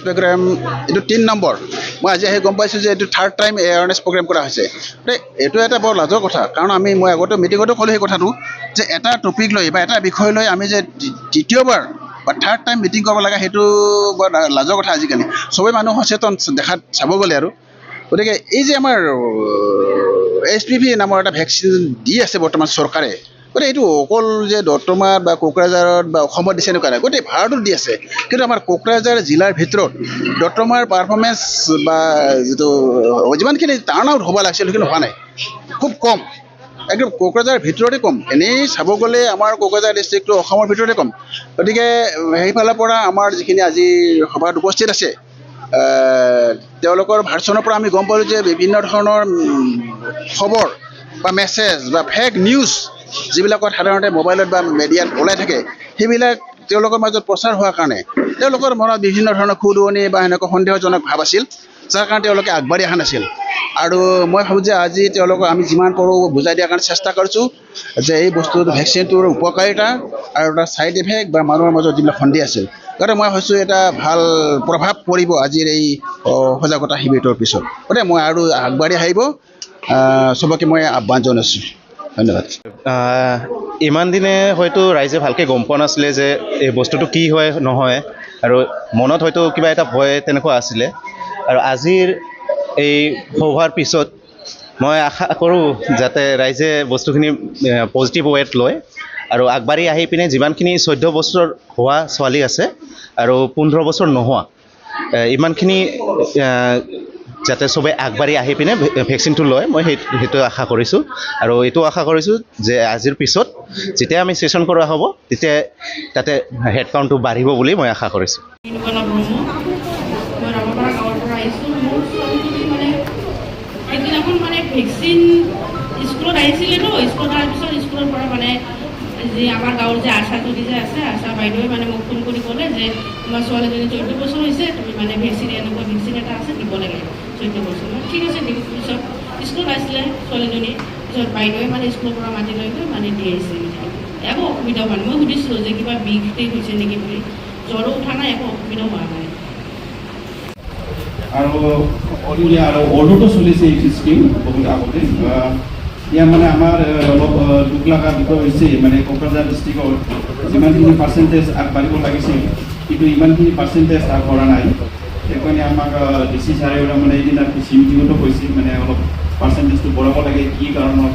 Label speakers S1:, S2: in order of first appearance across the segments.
S1: programme এইটো 3 number মই আজি আহি গম পাইছোঁ যে এইটো 3rd টাইম এৱাৰনেছ প্ৰগ্ৰাম কৰা হৈছে এইটো এটা বৰ লাজৰ কথা কাৰণ মই আগতে মিটিঙতো ক'লোঁ সেই কথাটো যে এটা টপিক লৈ বা এটা বিষয় লৈ আমি যে দ্বিতীয়বাৰ বা 3rd টাইম মিটিং কৰিব লাগে সেইটো বৰ লাজৰ কথা আজিকালি সবেই মানুহ সচেতন দেখাত চাব গ'লে আৰু গতিকে এই যে আমাৰ HPV নামৰ এটা ভেকচিন দি আছে বৰ্তমান চৰকাৰে গতিকে এইটো অকল যে দত্তমাত বা কোকৰাঝাৰত বা অসমত দিছে এনেকুৱা নাই গোটেই ভাৰতত দি আছে কিন্তু আমাৰ কোকৰাঝাৰ জিলাৰ ভিতৰত দত্তমাৰ পাৰফৰ্মেঞ্চ বা যিটো যিমানখিনি টাৰ্ণ আউট হ'ব লাগিছিল সেইখিনি হোৱা নাই খুব কম একদম কোকৰাঝাৰৰ ভিতৰতে কম এনেই চাব গ'লে আমাৰ কোকৰাঝাৰ ডিষ্ট্ৰিক্টটো অসমৰ ভিতৰতে কম গতিকে সেইফালৰ পৰা আমাৰ যিখিনি আজি সভাত উপস্থিত আছে তেওঁলোকৰ ভাৰ্চনৰ পৰা আমি গম পালোঁ যে বিভিন্ন ধৰণৰ খবৰ বা মেছেজ বা ফেক নিউজ যিবিলাকত সাধাৰণতে মোবাইলত বা মিডিয়াত ওলাই থাকে সেইবিলাক তেওঁলোকৰ মাজত প্ৰচাৰ হোৱাৰ কাৰণে তেওঁলোকৰ মনত বিভিন্ন ধৰণৰ খুদুৱনি বা এনেকুৱা সন্দেহজনক ভাৱ আছিল যাৰ কাৰণে তেওঁলোকে আগবাঢ়ি অহা নাছিল আৰু মই ভাবোঁ যে আজি তেওঁলোকক আমি যিমান পাৰোঁ বুজাই দিয়াৰ কাৰণে চেষ্টা কৰিছোঁ যে এই বস্তুটো ভেকচিনটোৰ উপকাৰিতা আৰু তাৰ ছাইড ইফেক্ট বা মানুহৰ মাজত যিবিলাক সন্দেহ আছিল গতিকে মই ভাবিছোঁ এটা ভাল প্ৰভাৱ পৰিব আজিৰ এই সজাগতা শিবিৰটোৰ পিছত গতিকে মই আৰু আগবাঢ়ি আহিব চবকে মই আহ্বান জনাইছোঁ ধন্যবাদ
S2: ইমান দিনে হয়তো ৰাইজে ভালকৈ গম পোৱা নাছিলে যে এই বস্তুটো কি হয় নহয় আৰু মনত হয়তো কিবা এটা ভয় তেনেকুৱা আছিলে আৰু আজিৰ এই সভাৰ পিছত মই আশা কৰোঁ যাতে ৰাইজে বস্তুখিনি পজিটিভ ৱেত লয় আৰু আগবাঢ়ি আহি পিনে যিমানখিনি 14 বছৰ হোৱা ছোৱালী আছে আৰু 15 বছৰ নোহোৱা ইমানখিনি যাতে চবে আগবাঢ়ি আহি পিনে ভেকচিনটো লয় মই সেইটো আশা কৰিছোঁ আৰু এইটো আশা কৰিছোঁ যে আজিৰ পিছত যেতিয়া আমি ছেশ্যন কৰা হ'ব তেতিয়া তাতে হেড কাউণ্টটো বাঢ়িব বুলি মই আশা কৰিছোঁ
S3: ভেকচিন স্কুলত আহিছিলে ন স্কুলত অহাৰ পিছত স্কুলৰ পৰা যে আমাৰ গাঁৱৰ যে আশাজনী যে আছে আশা বাইদেৱে মোক ফোন কৰি ক'লে যে তোমাৰ ছোৱালীজনী 14 বছৰ হৈছে তুমি ভেকচিন এনেকুৱা ভেকচিন এটা আছে দিব লাগে 14 বছৰ ঠিক আছে দিম পিছত স্কুলত আহিছিলে ছোৱালীজনী পিছত বাইদেৱে স্কুলৰ পৰা মাতি লৈ গৈ দি আহিছে একো অসুবিধা হোৱা নাই মই সুধিছিলোঁ যে কিবা বিষ হৈছে নেকি বুলি জ্বৰো উঠা নাই একো অসুবিধা হোৱা নাই
S4: আৰু অৰ্ডাৰটো চলিছে এই স্কিম বহুত আগতে এতিয়া আমাৰ অলপ দুখ লগা বিষয় হৈছে কোকৰাঝাৰ ডিষ্ট্ৰিক্টৰ যিমানখিনি পাৰ্চেণ্টেজ আগবাঢ়িব লাগিছিল কিন্তু ইমানখিনি পাৰ্চেণ্টেজ আগবঢ়া নাই সেইকাৰণে আমাক DC ছাৰেও এইদিনা PC মিটিঙতো কৈছিল অলপ পাৰ্চেণ্টেজটো বঢ়াব লাগে কি কাৰণত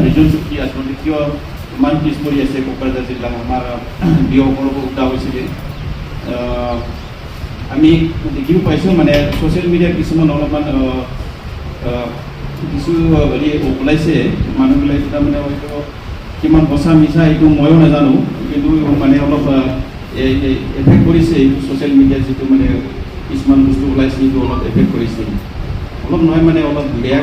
S4: ৰিজনটো কি আচলতে কিয় ইমান পিছ পৰি আছে কোকৰাঝাৰ জিলা আমাৰ বিহসকলকো সোধা হৈছিলে আমি দেখিব পাইছোঁ ছ'চিয়েল মিডিয়াত কিছুমান অলপমান কিছু ওলাইছে মানুহবিলাক হয়তো কিমান সঁচা মিছা এইটো ময়ো নাজানো কিন্তু অলপ এফেক্ট কৰিছে এইটো ছ'চিয়েল মিডিয়াত যিটো কিছুমান বস্তু ওলাইছে সেইটো অলপ এফেক্ট কৰিছে অলপ নহয় অলপ বেয়া